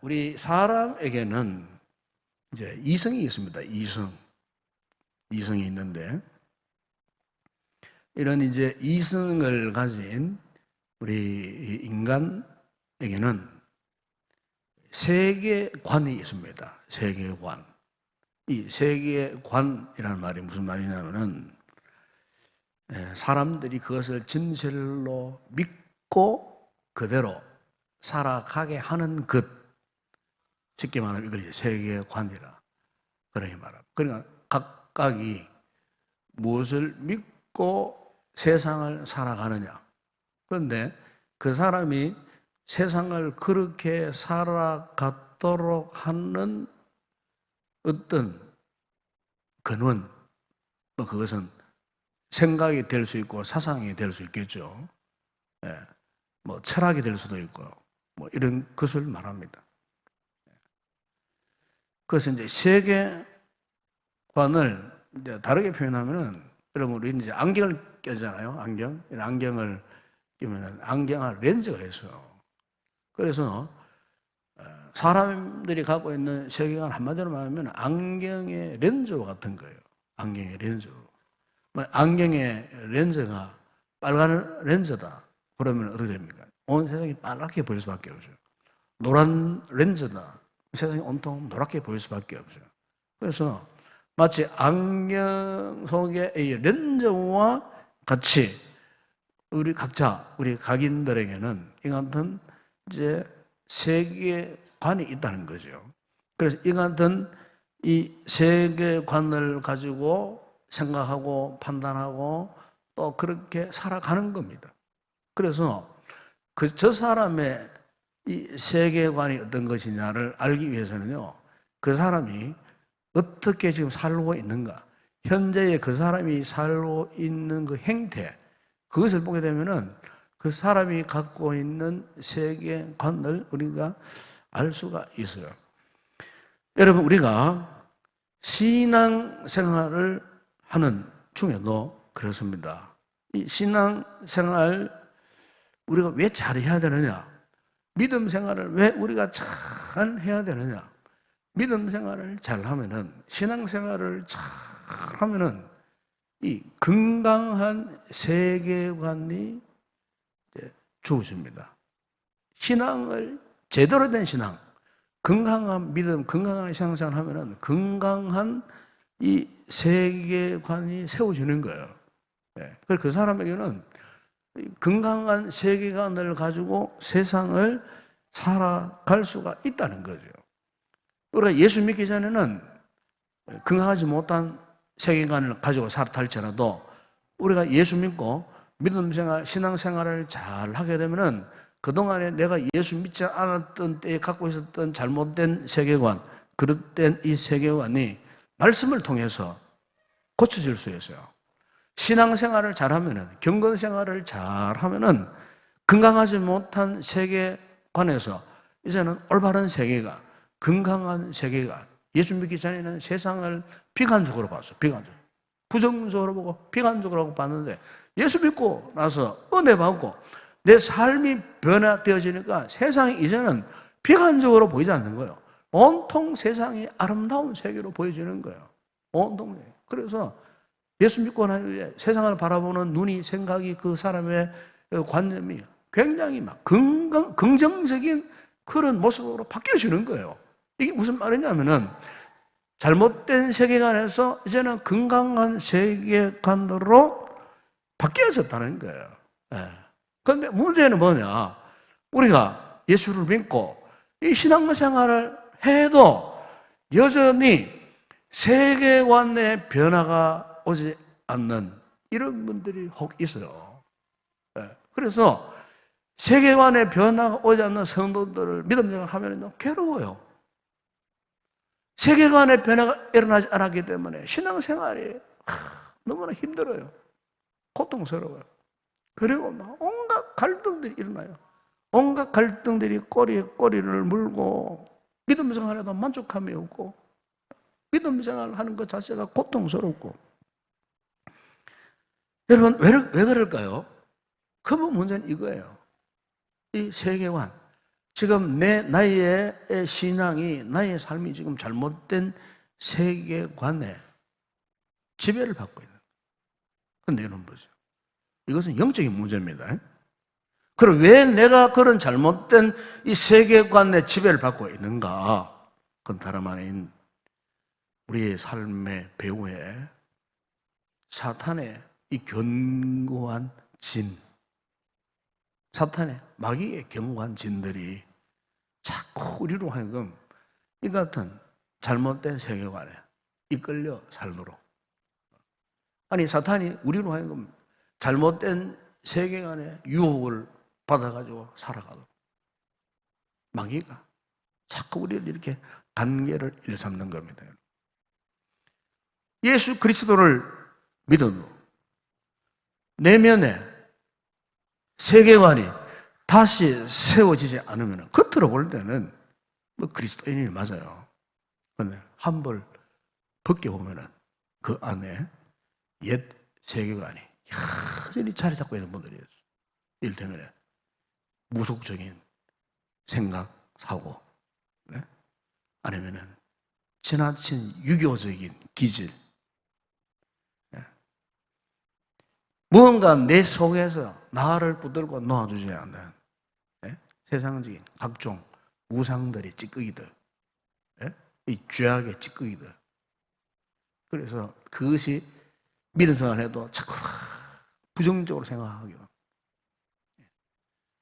우리 사람에게는 이제 이성이 있습니다. 이성이 있는데, 이런 이제 이성을 가진 우리 인간에게는 세계관이 있습니다. 세계관. 이 세계관이라는 말이 무슨 말이냐면은, 사람들이 그것을 진실로 믿고 그대로 살아가게 하는 것. 쉽게 말하면 이걸 세계관이라 그렇게 말합니다. 그러니까 각각이 무엇을 믿고 세상을 살아가느냐. 그런데 그 사람이 세상을 그렇게 살아가도록 하는 어떤 근원, 그것은 생각이 될 수 있고 사상이 될 수 있겠죠. 철학이 될 수도 있고, 이런 것을 말합니다. 그래서 이제 세계관을 이제 다르게 표현하면은, 여러분, 우리 이제 안경을 껴잖아요. 안경을 끼면은 안경을 렌즈가 있어요. 그래서 사람들이 갖고 있는 세계관 한마디로 말하면 안경의 렌즈와 같은 거예요. 안경의 렌즈. 안경의 렌즈가 빨간 렌즈다. 그러면 어떻게 됩니까? 온 세상이 빨갛게 보일 수밖에 없어요. 노란 렌즈다. 세상이 온통 노랗게 보일 수밖에 없어요. 그래서 마치 안경 속의 이 렌즈와 같이 우리 각인들에게는 이 같은 이제 세계관이 있다는 거죠. 그래서 이 같은 이 세계관을 가지고 생각하고 판단하고 또 그렇게 살아가는 겁니다. 그래서 저 사람의 이 세계관이 어떤 것이냐를 알기 위해서는요, 그 사람이 어떻게 지금 살고 있는가, 현재의 그 사람이 살고 있는 그 행태, 그것을 보게 되면은 그 사람이 갖고 있는 세계관을 우리가 알 수가 있어요. 여러분, 우리가 신앙생활을 하는 중에도 그렇습니다. 이 신앙생활 우리가 왜 잘해야 되느냐? 믿음 생활을 왜 우리가 잘 해야 되느냐? 믿음 생활을 잘 하면은, 신앙 생활을 잘 하면은, 이 건강한 세계관이 주어집니다. 신앙을, 제대로 된 신앙, 건강한 믿음, 건강한 신앙생활을 하면은 건강한 이 세계관이 세워지는 거예요. 그래서 그 사람에게는 건강한 세계관을 가지고 세상을 살아갈 수가 있다는 거죠. 우리가 예수 믿기 전에는 건강하지 못한 세계관을 가지고 살았을지라도 우리가 예수 믿고 믿음 생활, 신앙 생활을 잘 하게 되면은 그동안에 내가 예수 믿지 않았던 때에 갖고 있었던 잘못된 세계관, 그릇된 이 세계관이 말씀을 통해서 고쳐질 수 있어요. 신앙생활을 잘하면은, 경건생활을 잘하면은 건강하지 못한 세계관에서 이제는 올바른 세계관, 건강한 세계관. 예수 믿기 전에는 세상을 비관적으로 봤어. 비관적으로. 부정적으로 보고 비관적으로 봤는데 예수 믿고 나서 은혜 받고 내 삶이 변화되어지니까 세상이 이제는 비관적으로 보이지 않는 거예요. 온통 세상이 아름다운 세계로 보여지는 거예요. 온통. 그래서 예수 믿고 난 후에 세상을 바라보는 눈이, 생각이, 그 사람의 관념이 굉장히 막 긍정적인 그런 모습으로 바뀌어지는 거예요. 이게 무슨 말이냐면은 잘못된 세계관에서 이제는 건강한 세계관으로 바뀌어졌다는 거예요. 그런데 문제는 뭐냐? 우리가 예수를 믿고 이 신앙생활을 해도 여전히 세계관의 변화가 오지 않는 이런 분들이 혹 있어요. 그래서 세계관의 변화가 오지 않는 성도들을 믿음생활 하면 괴로워요. 세계관의 변화가 일어나지 않았기 때문에 신앙생활이 너무나 힘들어요. 고통스러워요. 그리고 막 온갖 갈등들이 일어나요. 온갖 갈등들이 꼬리에 꼬리를 물고 믿음생활에도 만족함이 없고 믿음생활을 하는 것 자체가 고통스럽고. 여러분, 왜 그럴까요? 그 문제는 이거예요. 이 세계관, 지금 나의 신앙이, 나의 삶이 지금 잘못된 세계관에 지배를 받고 있는. 그런데 여러분 보세요. 이것은 영적인 문제입니다. 그럼 왜 내가 그런 잘못된 이 세계관의 지배를 받고 있는가? 그건 다름 아닌 우리의 삶의 배후에 사탄의 이 견고한 진, 사탄의 마귀의 견고한 진들이 자꾸 우리로 하여금 이 같은 잘못된 세계관에 이끌려 살도록, 아니 사탄이 우리로 하여금 잘못된 세계관의 유혹을 받아가지고 살아가도록 마귀가 자꾸 우리를 이렇게 관계를 일삼는 겁니다. 예수 그리스도를 믿어도 내면에 세계관이 다시 세워지지 않으면 겉으로 볼 때는 뭐 그리스도인이 맞아요. 그런데 한벌 벗겨보면 그 안에 옛 세계관이 여전히 자리 잡고 있는 분들이에요. 이를테면 무속적인 생각, 사고, 네? 아니면은 지나친 유교적인 기질, 네? 무언가 내 속에서 나를 붙들고 놓아주지 않는, 네? 세상적인 각종 우상들의 찌꺼기들, 네? 이 죄악의 찌꺼기들. 그래서 그것이 믿는 생활해도 자꾸 부정적으로 생각하게,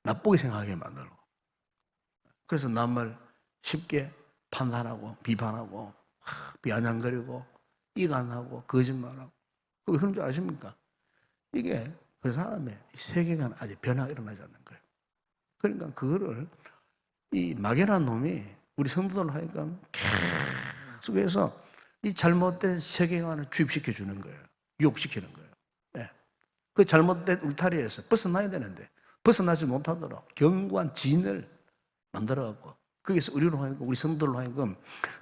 나쁘게 생각하게 만들고, 그래서 남을 쉽게 판단하고 비판하고 비아냥거리고 이간하고 거짓말하고. 그게 그런 줄 아십니까? 이게 그 사람의 세계관 아직 변화가 일어나지 않는 거예요. 그러니까 그거를 이 마귀라는 놈이 우리 성도들 하니까 계속해서 이 잘못된 세계관을 주입시켜 주는 거예요. 유혹시키는 거예요. 네. 그 잘못된 울타리에서 벗어나야 되는데 벗어나지 못하도록 견고한 진을 만들어갖고 거기서 우리로 하여금, 우리 성도들로 하여금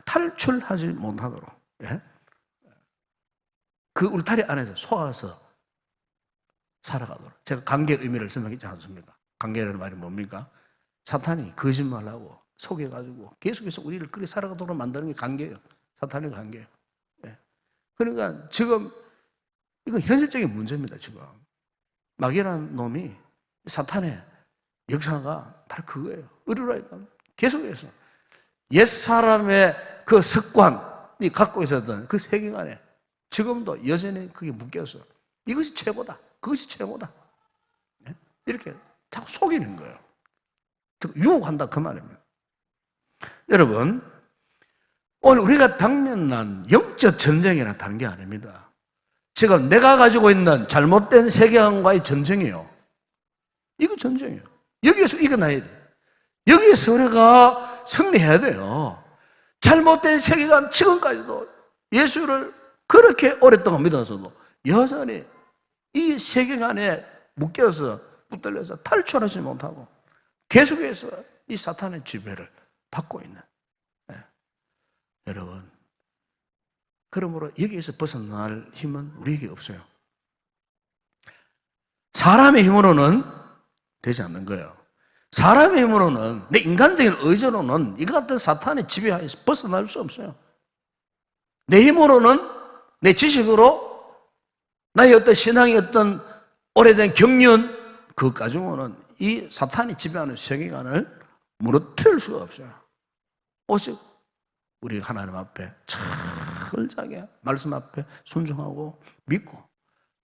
탈출하지 못하도록, 예? 그 울타리 안에서 속아서 살아가도록. 제가 관계의 의미를 설명했지 않습니까? 관계라는 말이 뭡니까? 사탄이 거짓말하고 속여가지고 계속해서 우리를 그렇게 살아가도록 만드는 게 관계예요. 사탄의 관계예요. 예. 그러니까 지금 이건 현실적인 문제입니다. 지금 마귀라는 놈이, 사탄의 역사가 바로 그거예요. 의리라니까 계속해서 옛사람의 그 습관이 갖고 있었던 그 세계관에 지금도 여전히 그게 묶여서 이것이 최고다, 그것이 최고다, 이렇게 자꾸 속이는 거예요. 유혹한다 그 말입니다. 여러분, 오늘 우리가 당면한 영적 전쟁이나 다른 게 아닙니다. 지금 내가 가지고 있는 잘못된 세계관과의 전쟁이에요. 이거 전쟁이에요. 여기에서 이겨나야 돼. 여기에서 우리가 승리해야 돼요. 잘못된 세계관, 지금까지도 예수를 그렇게 오랫동안 믿어서도 여전히 이 세계관에 묶여서 붙들려서 탈출하지 못하고 계속해서 이 사탄의 지배를 받고 있는, 네. 여러분, 그러므로 여기에서 벗어날 힘은 우리에게 없어요. 사람의 힘으로는 되지 않는 거예요. 사람의 힘으로는, 내 인간적인 의지로는 이 같은 사탄의 지배하에서 벗어날 수 없어요. 내 힘으로는, 내 지식으로, 나의 어떤 신앙의 어떤 오래된 경륜, 그것 가지고는 이 사탄이 지배하는 세계관을 무너뜨릴 수가 없어요. 오직 우리 하나님 앞에 철저하게 말씀 앞에 순종하고 믿고,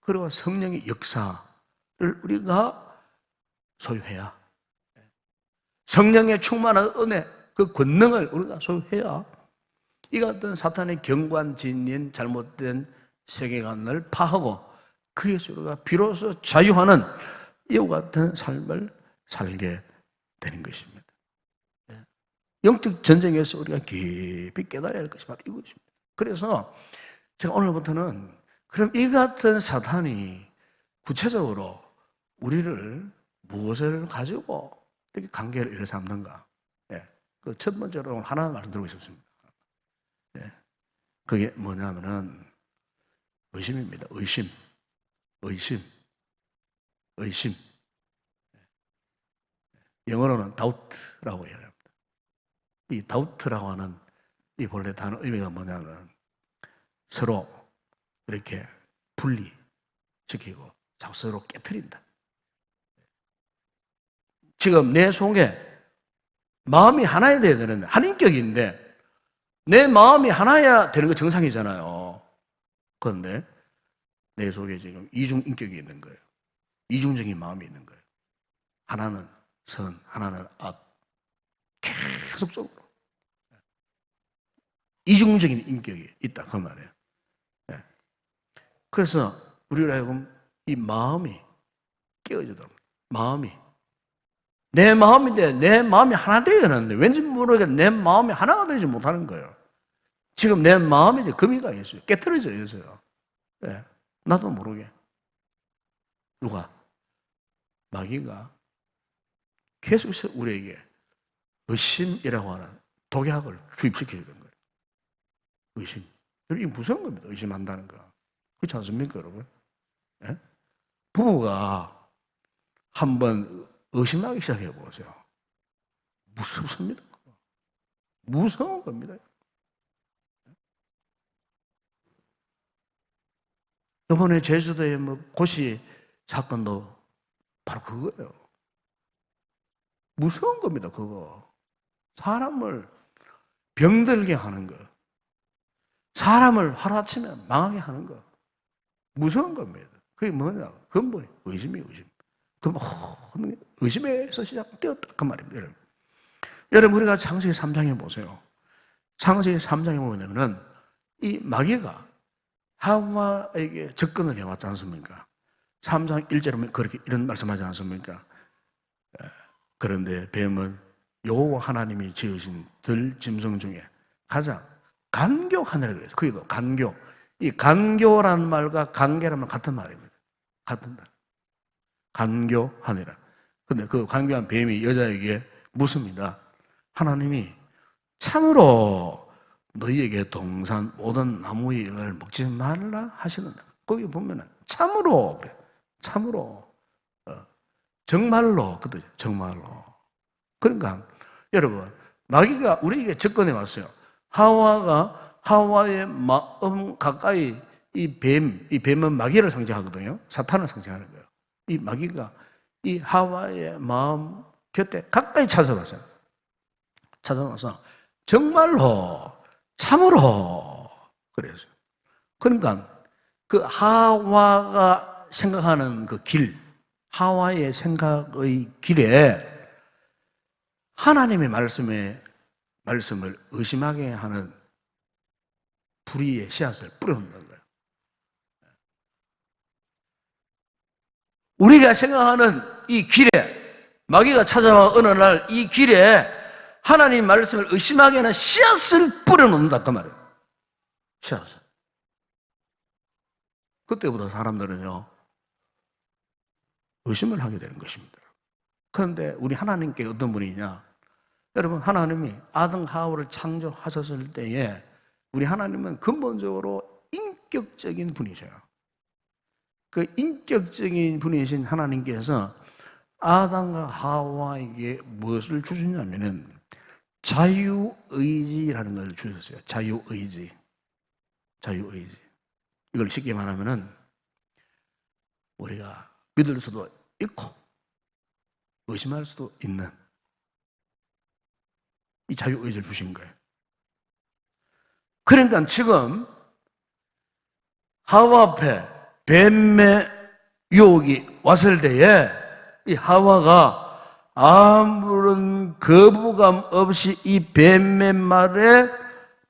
그리고 성령의 역사를 우리가 소유해야, 성령의 충만한 은혜, 그 권능을 우리가 소유해야 이 같은 사탄의 경관진인 잘못된 세계관을 파하고 그에서 우리가 비로소 자유하는 이와 같은 삶을 살게 되는 것입니다. 영적 전쟁에서 우리가 깊이 깨달아야 할 것이 바로 이것입니다. 그래서 제가 오늘부터는 그럼 이 같은 사탄이 구체적으로 우리를 무엇을 가지고 이렇게 관계를 일삼는가? 예. 그 첫 번째로 오늘 하나 말씀드리고 싶습니다. 예. 그게 뭐냐면은 의심입니다. 의심. 영어로는 doubt라고 얘기합니다. 이 doubt라고 하는 이 본래 단어 의미가 뭐냐면 서로 이렇게 분리시키고 자꾸 서로 깨트린다. 지금 내 속에 마음이 하나야 돼야 되는데, 한 인격인데 내 마음이 하나야 되는 거 정상이잖아요. 그런데 내 속에 지금 이중 인격이 있는 거예요. 이중적인 마음이 있는 거예요. 하나는 선, 하나는 악. 계속적으로 이중적인 인격이 있다 그 말이에요. 네. 그래서 우리가 하여금 이 마음이 깨어지도록, 마음이 내 마음인데 내 마음이 하나 되어야 하는데 왠지 모르게 내 마음이 하나가 되지 못하는 거예요. 지금 내 마음에 이제 금이 가 있어요. 깨트려져 있어요. 네. 나도 모르게. 누가? 마귀가 계속해서 우리에게 의심이라고 하는 독약을 주입시켜주는 거예요. 의심. 이게 무서운 겁니다. 의심한다는 거. 그렇지 않습니까, 여러분? 네? 부부가 한번 의심하기 시작해 보세요. 무섭습니다. 무서운 겁니다. 이번에 제주도의 고시 사건도 바로 그거예요. 무서운 겁니다, 그거. 사람을 병들게 하는 거. 사람을 하루아침에 망하게 하는 거. 무서운 겁니다. 그게 뭐냐? 근본이 의심이에요, 의심. 그럼 의심에서 시작되었다. 그 말입니다, 여러분. 여러분, 우리가 창세기 3장에 보세요. 창세기 3장에 보면은 이 마귀가 하와에게 접근을 해왔지 않습니까? 3장 1절에 보면 그렇게 이런 말씀하지 않습니까? 그런데 뱀은 여호와 하나님이 지으신 들짐승 중에 가장 간교하니라 그래서 그게도 간교. 이 간교라는 말과 관계라는 말 같은 말입니다. 같은 말. 간교하니라. 근데 그 간교한 뱀이 여자에게 묻습니다. 하나님이 참으로 너희에게 동산 모든 나무의 열매를 먹지 말라 하시는다. 거기 보면은 참으로 정말로 그때 정말로. 그러니까 여러분 마귀가 우리에게 접근해 왔어요. 하와의 마음 가까이 이 뱀은 마귀를 상징하거든요. 사탄을 상징하는 거예요. 이 마귀가 이 하와의 마음 곁에 가까이 찾아왔어요. 찾아와서 정말로 참으로 그랬어요. 그러니까 그 하와가 생각하는 그 길, 하와의 생각의 길에 하나님의 말씀을 의심하게 하는 불의의 씨앗을 뿌려놓는 거예요. 우리가 생각하는 이 길에 마귀가 찾아와 어느 날 이 길에 하나님 말씀을 의심하게 하는 씨앗을 뿌려놓는다 그 말이에요. 씨앗을. 그때부터 사람들은요 의심을 하게 되는 것입니다. 그런데 우리 하나님께 어떤 분이냐? 여러분 하나님이 아담 하와를 창조하셨을 때에 우리 하나님은 근본적으로 인격적인 분이셔요. 그 인격적인 분이신 하나님께서 아담과 하와에게 무엇을 주셨냐면은 자유의지라는 걸 주셨어요. 자유의지. 이걸 쉽게 말하면은 우리가 믿을 수도 있고 의심할 수도 있는 이 자유의지를 주신 거예요. 그러니까 지금 하와 앞에 뱀의 유혹이 왔을 때에 이 하와가 아무런 거부감 없이 이 뱀의 말에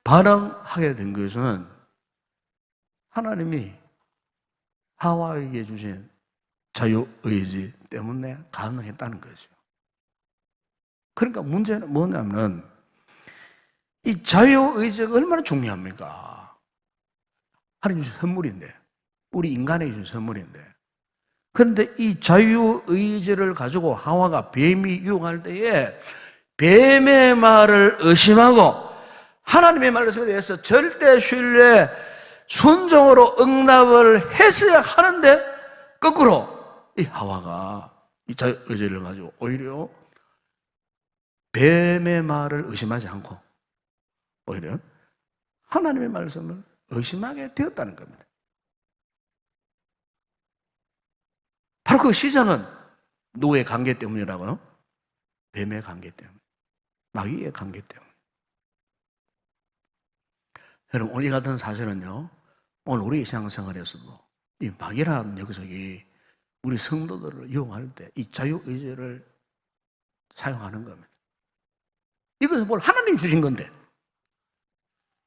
반응하게 된 것은 하나님이 하와에게 주신 자유의지 때문에 가능했다는 거죠. 그러니까 문제는 뭐냐면 이 자유의지가 얼마나 중요합니까? 하나님 주신 선물인데, 우리 인간에게 주신 선물인데. 그런데 이 자유의지를 가지고 하와가 뱀이 유혹할 때에 뱀의 말을 의심하고 하나님의 말씀에 대해서 절대 신뢰, 순종으로 응답을 했어야 하는데 거꾸로 이 하와가 이 자유의지를 가지고 오히려 뱀의 말을 의심하지 않고 오히려 하나님의 말씀을 의심하게 되었다는 겁니다. 바로 그 시작은 누구의 관계 때문이라고요? 뱀의 관계 때문에, 마귀의 관계 때문에. 여러분, 오늘 이 같은 사실은요, 오늘 우리 신앙생활에서도 이 마귀라는 녀석이 우리 성도들을 이용할 때 이 자유의지를 사용하는 겁니다. 이것은 뭘 하나님이 주신 건데,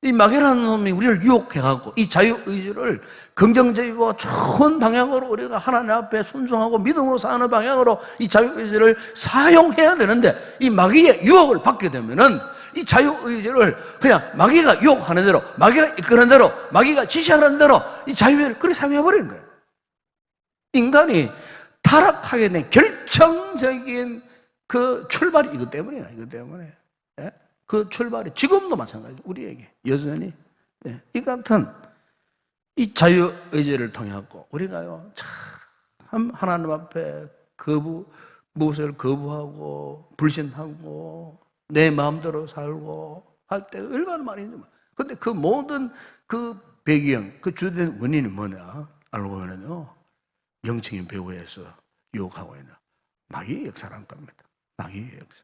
이 마귀라는 놈이 우리를 유혹해갖고 이 자유의지를 긍정적이고 좋은 방향으로 우리가 하나님 앞에 순종하고 믿음으로 사는 방향으로 이 자유의지를 사용해야 되는데, 이 마귀의 유혹을 받게 되면은 이 자유의지를 그냥 마귀가 유혹하는 대로, 마귀가 이끄는 대로, 마귀가 지시하는 대로 이 자유의지를 그렇게 사용해버리는 거예요. 인간이 타락하게 된 결정적인 그 출발이 이것 때문이야. 이것 때문에. 예? 그 출발이 지금도 마찬가지. 우리에게 여전히 이 같은 이 자유의지를 통해 갖고 우리가요 참 하나님 앞에 무엇을 거부하고 불신하고 내 마음대로 살고 할 때 얼마나 많이. 근데 그 모든 그 배경, 그 주된 원인이 뭐냐 알고 보면요, 영적인 배후에서 유혹하고 있는 마귀의 역사란 겁니다. 마귀의 역사.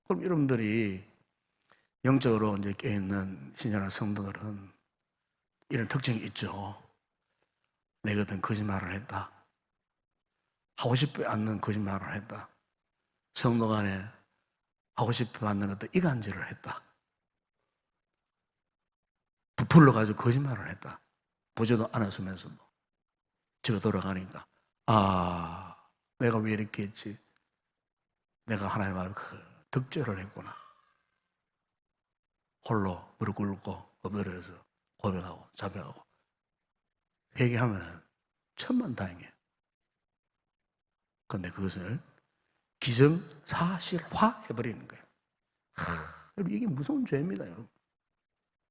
그럼 여러분들이 영적으로 이제 깨어있는 신자나 성도들은 이런 특징이 있죠. 내가 어떤 거짓말을 했다. 하고 싶지 않는 거짓말을 했다. 성도 간에 하고 싶지 않는 어떤 이간질을 했다. 부풀러가지고 거짓말을 했다. 보지도 않았으면서도 집에 돌아가니까 내가 왜 이렇게 했지? 내가 하나님 앞에 득죄를 했구나. 홀로 무릎 꿇고 엎드려서 고백하고 자백하고 회개하면 천만다행이에요. 그런데 그것을 기정사실화 해버리는 거예요. 여러분, 이게 무서운 죄입니다, 여러분.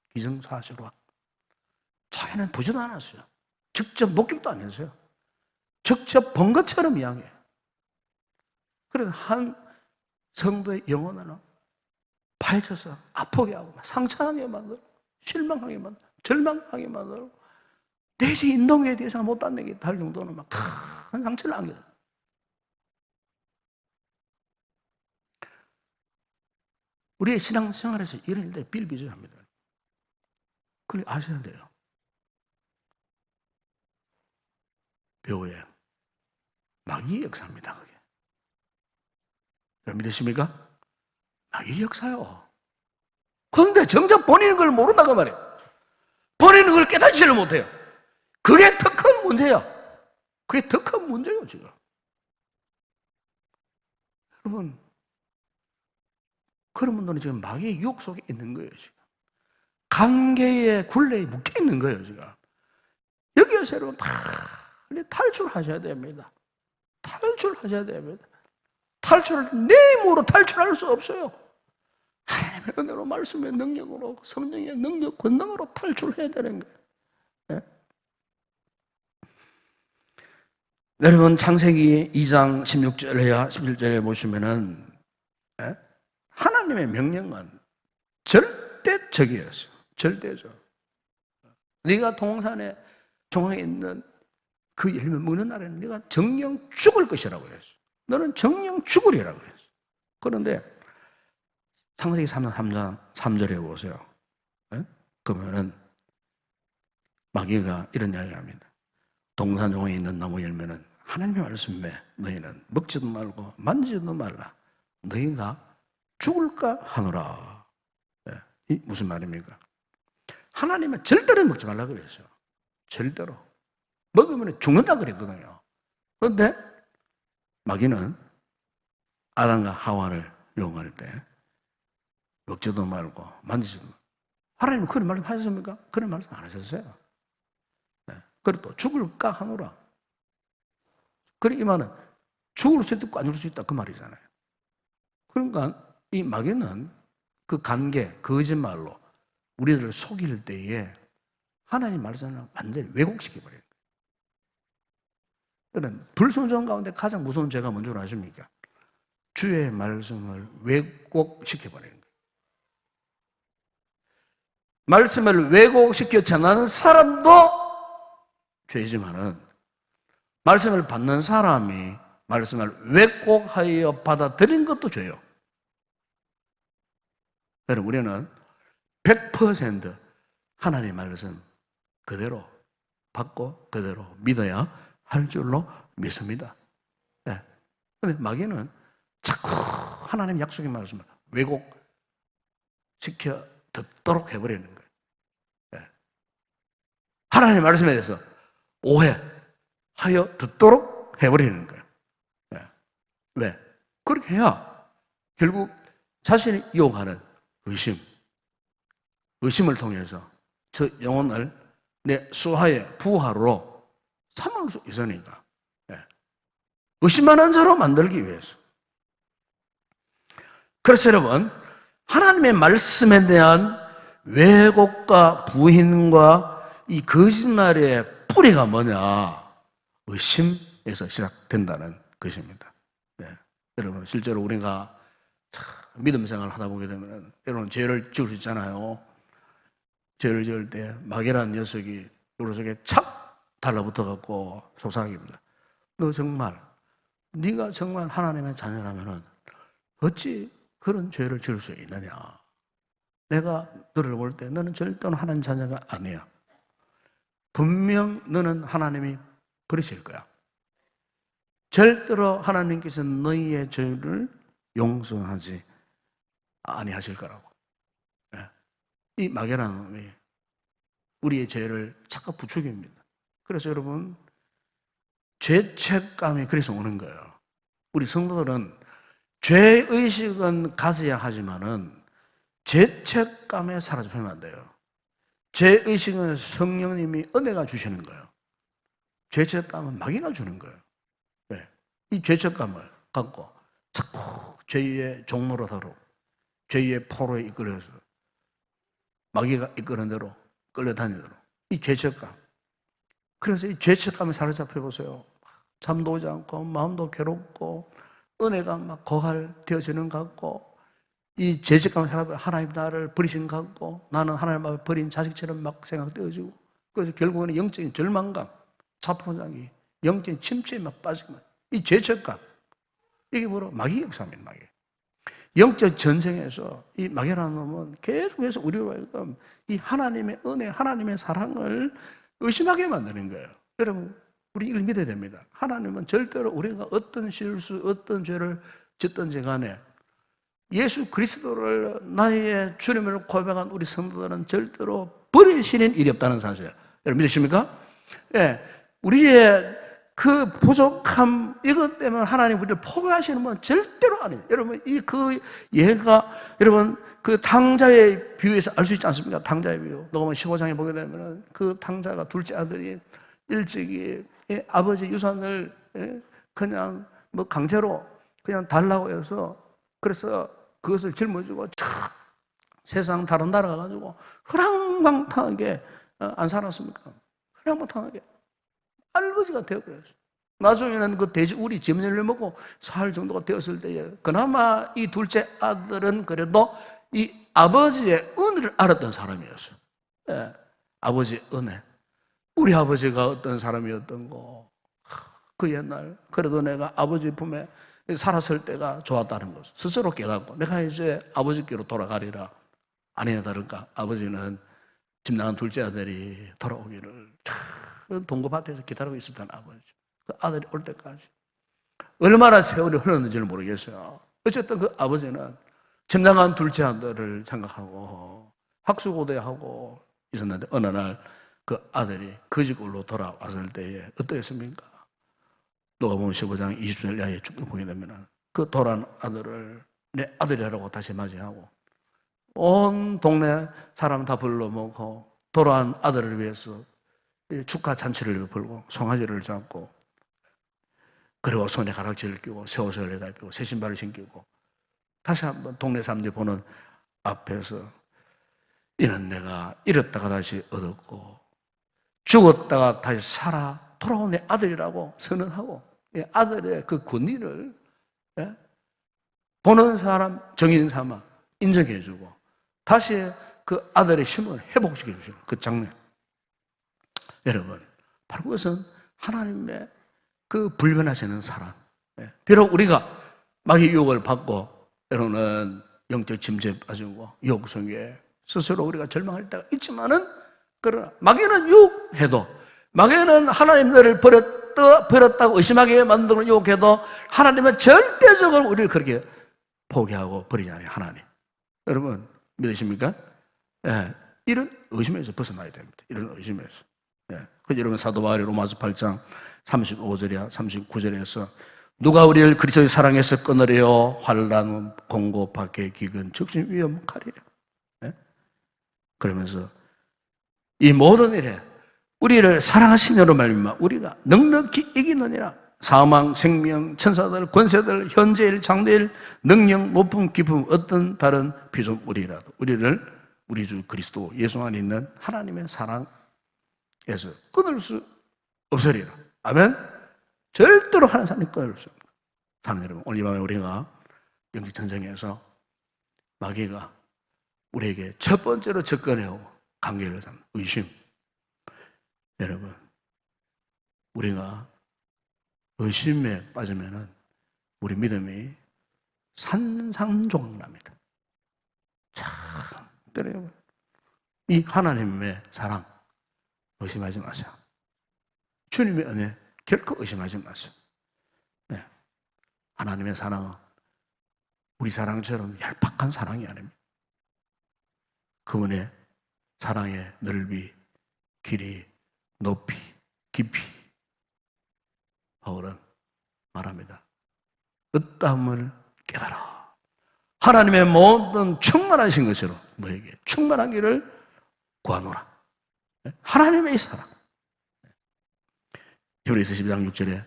기정사실화. 자기는 보지도 않았어요. 직접 목격도 안 했어요. 직접 본 것처럼 이야기해요. 그래서 한 성도의 영혼을 파헤쳐서 아프게 하고 상처하게 만들고 실망하게 만들고 절망하게 만들고 내시 인동에 대해서 못 닿는 할 정도는 막 큰 상처를 안겨요. 우리의 신앙생활에서 이런 일들이 비일비재합니다. 그걸 아셔야 돼요. 배우의 마귀의 역사입니다. 그게. 여러분 믿으십니까? 마귀의 역사요. 그런데 정작 본인은 그걸 모른다고 말이에요. 본인은 그걸 깨닫지를 못해요. 그게 더 큰 문제야. 그게 더 큰 문제예요, 지금. 여러분, 그런 분들은 지금 마귀의 유혹 속에 있는 거예요, 지금. 관계의 굴레에 묶여 있는 거예요, 지금. 여기에서 여러분 빨리 탈출하셔야 됩니다. 탈출하셔야 됩니다. 내 힘으로 탈출할 수 없어요. 하나님의 은혜로, 말씀의 능력으로, 성령의 능력, 권능으로 탈출해야 되는 거예요. 네? 여러분, 창세기 2장 16절에야 17절에 보시면은 하나님의 명령은 절대적이었어요. 절대적. 네가 동산에 종황에 있는 그 열매 먹는 날에는 네가 정령 죽을 것이라고 했어요. 너는 정령 죽으리라고 했어요. 그런데 창세기 3장 3절에 보세요. 그러면은 마귀가 이런 이야기를 합니다. 동산 종에 있는 나무 열매는 하나님의 말씀에 너희는 먹지도 말고 만지지도 말라. 너희가 죽을까 하노라. 이 무슨 말입니까? 하나님은 절대로 먹지 말라 그랬어요. 절대로. 먹으면 죽는다 그랬거든요. 그런데 마귀는 아담과 하와를 유혹할 때 먹지도 말고 만지지도 말고. 하나님은 그런 말씀 하셨습니까? 그런 말씀 안 하셨어요. 그리고 또 죽을까 하노라. 그래, 이 말은 죽을 수 있고 안 죽을 수 있다 그 말이잖아요. 그러니까 이 마귀는 그 관계, 거짓말로 우리들을 속일 때에 하나님 말씀을 완전히 왜곡시켜버려요. 그런 불순종 가운데 가장 무서운 죄가 뭔 줄 아십니까? 주의 말씀을 왜곡시켜버리는 거예요. 말씀을 왜곡시켜 전하는 사람도 죄지만은 말씀을 받는 사람이 말씀을 왜곡하여 받아들인 것도 죄요. 여러분, 우리는 100% 하나님의 말씀 그대로 받고 그대로 믿어야 할 줄로 믿습니다. 네. 근데 마귀는 자꾸 하나님 약속의 말씀을 왜곡시켜 듣도록 해버리는 거예요. 네. 하나님의 말씀에 대해서 오해하여 듣도록 해버리는 거예요. 네. 왜? 그렇게 해야 결국 자신이 유혹하는 의심을 통해서 저 영혼을 내 수하의 부하로 삼을 수 있으니까. 네. 의심만한 자로 만들기 위해서. 그래서 여러분, 하나님의 말씀에 대한 왜곡과 부인과 이 거짓말의 뿌리가 뭐냐? 의심에서 시작된다는 것입니다. 네. 여러분, 실제로 우리가 믿음 생활을 하다 보게 되면 여러분 죄를 지을 수 있잖아요. 죄를 지을 때 마귀라는 녀석이 우리 속에 착 달라붙어갖고 속삭입니다. 너 정말 네가 정말 하나님의 자녀라면은 어찌 그런 죄를 지을 수 있느냐? 내가 너를 볼 때 너는 절대로 하나님 자녀가 아니야. 분명 너는 하나님이 버리실 거야. 절대로 하나님께서 너희의 죄를 용서하지 아니하실 거라고. 이 마귀라는 놈이 우리의 죄를 자꾸 부추깁니다. 그래서 여러분, 죄책감이 그래서 오는 거예요. 우리 성도들은 죄의식은 가져야 하지만은 죄책감에 사로잡히면 안 돼요. 죄의식은 성령님이 은혜가 주시는 거예요. 죄책감은 마귀가 주는 거예요. 네. 이 죄책감을 갖고 자꾸 죄의 종노릇하러 죄의 포로에 이끌려서 마귀가 이끄는 대로 끌려다니도록 이 죄책감. 그래서 이 죄책감에 사로잡혀 보세요. 잠도 오지 않고 마음도 괴롭고 은혜가 막 고갈되어지는 것 같고 이 죄책감에 사로잡혀 하나님 나를 버리신 것 같고 나는 하나님 앞에 버린 자식처럼 막 생각되어지고 그래서 결국에는 영적인 절망감, 자포자기, 영적인 침체에 막 빠지면 이 죄책감 이게 바로 마귀 역사입니다. 마귀. 영적 전쟁에서 이 마귀라는 놈은 계속해서 우리로 하여금 이 하나님의 은혜, 하나님의 사랑을 의심하게 만드는 거예요. 여러분, 우리 이걸 믿어야 됩니다. 하나님은 절대로 우리가 어떤 실수, 어떤 죄를 짓든지 간에 예수 그리스도를 나의 주님을 고백한 우리 성도들은 절대로 버리시는 일이 없다는 사실. 여러분 믿으십니까? 예, 우리의 그 부족함 이것 때문에 하나님 우리를 포기하시는 건 절대로 아니에요. 여러분 얘가 여러분 그 탕자의 비유에서 알 수 있지 않습니까? 탕자의 비유. 녹음 15장에 보게 되면 그 탕자가 둘째 아들이 일찍이 아버지 유산을 그냥 뭐 강제로 그냥 달라고 해서 그래서 그것을 짊어지고 세상 다른 나라 가가지고 허랑방탕하게 안 살았습니까? 허랑방탕하게 알거지가 되어버렸어요. 나중에는 그 돼지 우리 짐승을 먹고 살 정도가 되었을 때에 그나마 이 둘째 아들은 그래도 이 아버지의 은혜를 알았던 사람이었어요. 예, 아버지의 은혜. 우리 아버지가 어떤 사람이었던 거. 그 옛날 그래도 내가 아버지 품에 살았을 때가 좋았다는 것을 스스로 깨닫고 내가 이제 아버지께로 돌아가리라. 아니나 다를까 아버지는 집 나간 둘째 아들이 돌아오기를 동거밭에서 기다리고 있었던 아버지. 그 아들이 올 때까지 얼마나 세월이 흘렀는지는 모르겠어요. 어쨌든 그 아버지는 집 나간 둘째 아들을 생각하고 학수고대하고 있었는데 어느 날 그 아들이 그 집으로 돌아왔을 때에 어떠했습니까? 누가복음 15장 20절 이하에 쭉 보게 되면 그 돌아온 아들을 내 아들이라고 다시 맞이하고 온 동네 사람 다 불러모으고 돌아온 아들을 위해서 축하 잔치를 벌고 송아지를 잡고 그리고 손에 가락지를 끼고 새 옷을 내다 입고 새 신발을 신기고 다시 한번 동네 사람들이 보는 앞에서 이는 내가 잃었다가 다시 얻었고 죽었다가 다시 살아 돌아온 내 아들이라고 선언하고 아들의 그 권위를 보는 사람 정인 삼아 인정해주고 다시 그 아들의 힘을 회복시켜 주시는 그 장면. 여러분, 바로 그것은 하나님의 그 불변하시는 사랑. 비록 우리가 마귀의 유혹을 받고 때로는 영적 침체에 빠지고 유혹 속에 스스로 우리가 절망할 때가 있지만은, 그러나 마귀는 유혹해도, 마귀는 하나님 너를 버렸다고 의심하게 만드는 유혹해도 하나님은 절대적으로 우리를 그렇게 포기하고 버리지 않아요. 하나님. 여러분 믿으십니까? 예, 이런 의심에서 벗어나야 됩니다. 이런 의심에서. 예. 그래서 여러분 사도 바울이 로마서 8장 35절이야 39절에서 누가 우리를 그리스도의 사랑에서 끊으려 환난, 공고, 박해, 기근, 적신, 위험, 칼이라. 예? 그러면서 이 모든 일에 우리를 사랑하시느로 말미암아 우리가 넉넉히 이기느니라. 사망, 생명, 천사들, 권세들, 현재일, 장래일, 능력, 높음, 깊음, 어떤 다른 피조물이라도 우리를 우리 주 그리스도 예수 안에 있는 하나님의 사랑에서 끊을 수 없으리라. 아멘. 절대로 하나님 사랑이 끊을 수 없습니다. 사랑하는 여러분, 오늘 이 밤에 우리가 영적 전쟁에서 마귀가 우리에게 첫 번째로 접근해오고 관계를 잡는 의심. 여러분, 우리가 의심에 빠지면은 우리 믿음이 산산조각납니다. 참, 그래요. 이 하나님의 사랑 의심하지 마세요. 주님의 은혜 결코 의심하지 마세요. 네. 하나님의 사랑은 우리 사랑처럼 얄팍한 사랑이 아닙니다. 그분의 사랑의 넓이, 길이, 높이, 깊이, 바울은 말합니다. 으뜸을 깨달아. 하나님의 모든 충만하신 것으로 너에게 충만한 길을 구하노라. 하나님의 사랑. 히브리서 12장 6절에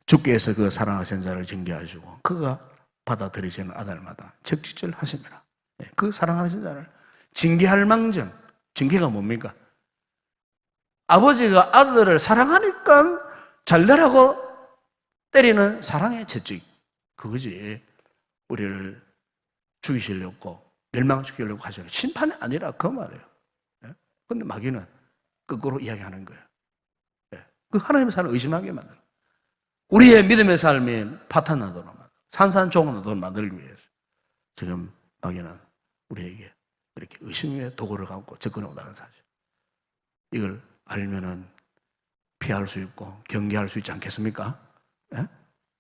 주께서 그 사랑하신 자를 징계하시고 그가 받아들이시는 아들마다 적지절 하십니다. 그 사랑하신 자를 징계할 망정. 징계가 뭡니까? 아버지가 아들을 사랑하니까 잘되라고 때리는 사랑의 채찍. 그거지. 우리를 죽이시려고 멸망시키려고 하시는 심판이 아니라 그 말이에요. 그런데 마귀는 거꾸로 이야기하는 거예요. 그 하나님의 사랑을 의심하게 만드는, 우리의 믿음의 삶이 파탄나도록 만들고 산산조각나도록 만들기 위해서 지금 마귀는 우리에게 이렇게 의심의 도구를 갖고 접근해 온다는 사실. 이걸 알면은 피할 수 있고 경계할 수 있지 않겠습니까?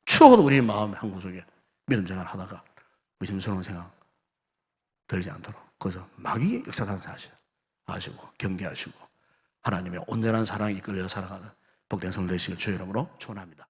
추억도 우리 마음 한 구석에 믿음 생활을 하다가 의심스러운 생각 들지 않도록 그저 마귀의 역사라는 사실 아시고 경계하시고 하나님의 온전한 사랑에 이끌려 살아가는 복된 성도 되시길 주의 이름으로 축원합니다.